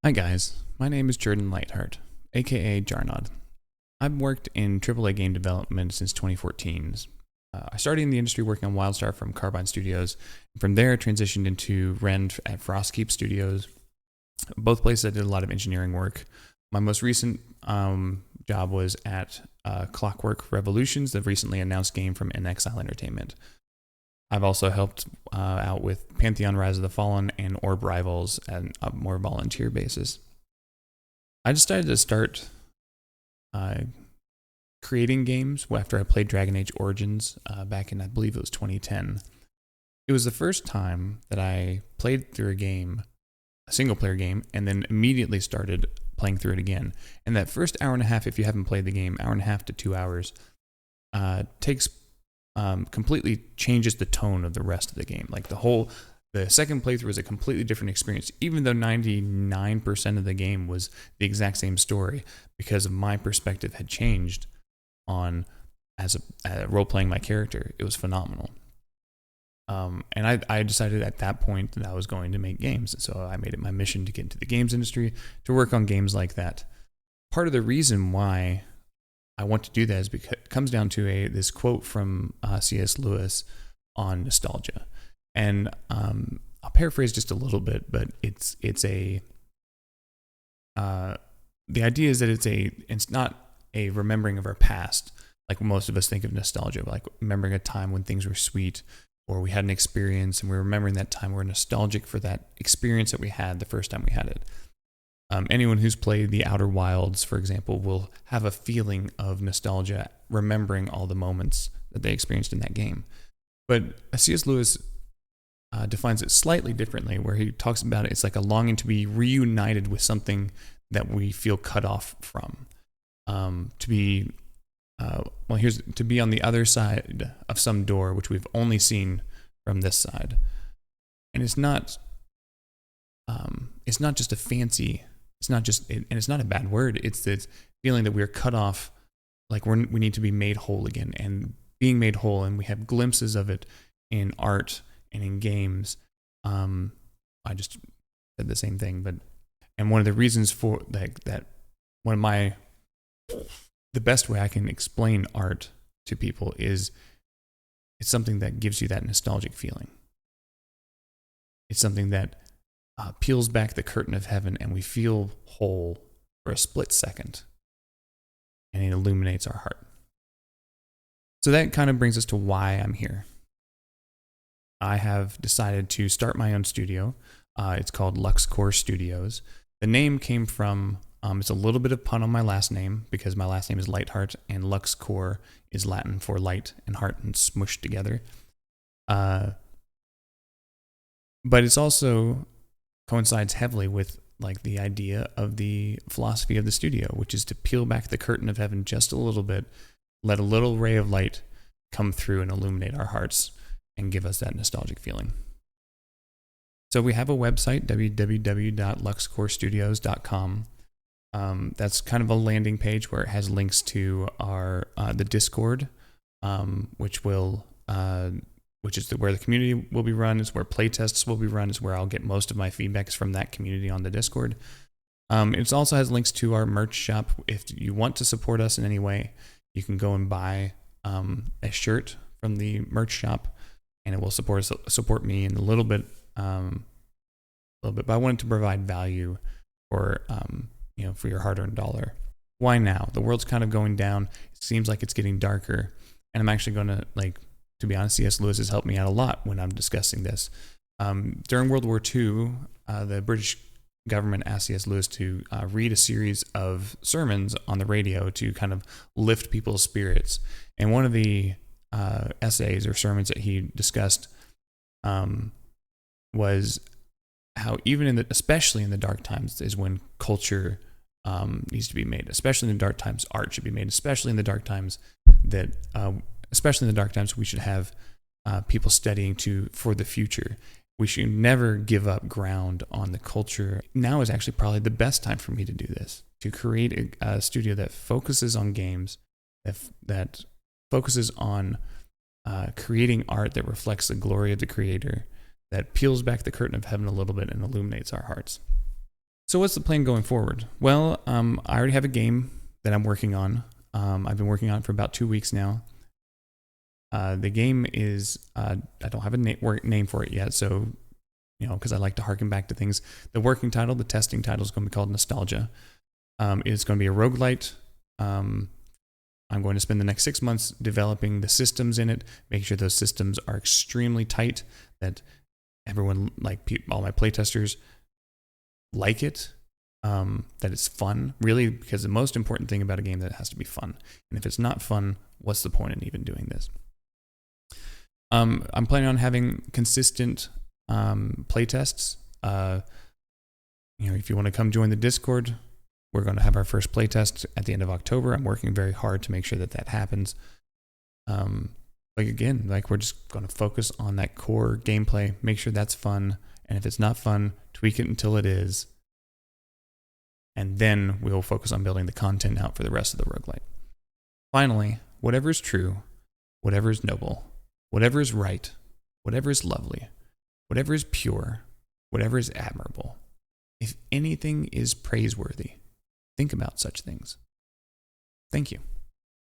Hi guys, my name is Jordan Lightheart, aka Jarnod. I've worked in AAA game development since 2014. I started in the industry working on WildStar from Carbine Studios. From there, I transitioned into Rend at Frostkeep Studios. Both places I did a lot of engineering work. My most recent job was at Clockwork Revolutions, the recently announced game from NXile Entertainment. I've also helped out with Pantheon Rise of the Fallen and Orb Rivals at a more volunteer basis. I decided to start creating games after I played Dragon Age Origins back in, I believe it was 2010. It was the first time that I played through a single player game, and then immediately started playing through it again. And that first hour and a half, if you haven't played the game, hour and a half to 2 hours, takes completely changes the tone of the rest of the game. Like the second playthrough was a completely different experience, even though 99% of the game was the exact same story, because my perspective had changed on as a role playing my character. It was phenomenal. And I decided at that point that I was going to make games. So I made it my mission to get into the games industry, to work on games like that. Part of the reason why I want to do that is because it comes down to this quote from C.S. Lewis on nostalgia. And I'll paraphrase just a little bit, but the idea is that it's not a remembering of our past, like most of us think of nostalgia, like remembering a time when things were sweet, or we had an experience and we're remembering that time. We're nostalgic for that experience that we had the first time we had it. Anyone who's played The Outer Wilds, for example, will have a feeling of nostalgia, remembering all the moments that they experienced in that game. But C.S. Lewis defines it slightly differently, where he talks about it's like a longing to be reunited with something that we feel cut off from. To be on the other side of some door, which we've only seen from this side. And it's not just a fancy. It's not just, and it's not a bad word. It's the feeling that we're cut off, like we need to be made whole again, and being made whole. And we have glimpses of it in art and in games. I just said the same thing, and one of the reasons for that the best way I can explain art to people is it's something that gives you that nostalgic feeling. It's something that peels back the curtain of heaven, and we feel whole for a split second, and it illuminates our heart. So that kind of brings us to why I'm here. I have decided to start my own studio. It's called LuxCor Studios. The name came from, it's a little bit of pun on my last name, because my last name is Lightheart, and LuxCor is Latin for light and heart and smushed together. But it's also coincides heavily with like the idea of the philosophy of the studio, which is to peel back the curtain of heaven just a little bit, let a little ray of light come through and illuminate our hearts and give us that nostalgic feeling. So we have a website, www.luxcorstudios.com. That's kind of a landing page where it has links to the Discord, which is where the community will be run, is where playtests will be run, is where I'll get most of my feedbacks from that community on the Discord. It also has links to our merch shop. If you want to support us in any way, you can go and buy a shirt from the merch shop, and it will support me in a little bit. But I wanted to provide value for your hard-earned dollar. Why now? The world's kind of going down. It seems like it's getting darker, and I'm actually going to to be honest, C.S. Lewis has helped me out a lot when I'm discussing this. During World War II, the British government asked C.S. Lewis to read a series of sermons on the radio to kind of lift people's spirits. And one of the essays or sermons that he discussed was how even especially in the dark times is when culture needs to be made. Especially in the dark times, art should be made. Especially in the dark times we should have people studying for the future. We should never give up ground on the culture. Now is actually probably the best time for me to do this, to create a studio that focuses on games, that focuses on creating art that reflects the glory of the creator, that peels back the curtain of heaven a little bit and illuminates our hearts. So what's the plan going forward? Well, I already have a game that I'm working on. I've been working on it for about 2 weeks now. The game is, I don't have a name for it yet, so, because I like to harken back to things. The working title, the testing title is going to be called Nostalgia. It's going to be a roguelite. I'm going to spend the next 6 months developing the systems in it, making sure those systems are extremely tight, that everyone, all my playtesters, like it, that it's fun, really, because the most important thing about a game, that it has to be fun. And if it's not fun, what's the point in even doing this? I'm planning on having consistent playtests. If you want to come join the Discord, we're going to have our first playtest at the end of October. I'm working very hard to make sure that happens. We're just going to focus on that core gameplay, make sure that's fun, and if it's not fun, tweak it until it is. And then we'll focus on building the content out for the rest of the roguelite. Finally, whatever is true, whatever is noble, whatever is right, whatever is lovely, whatever is pure, whatever is admirable, if anything is praiseworthy, think about such things. Thank you.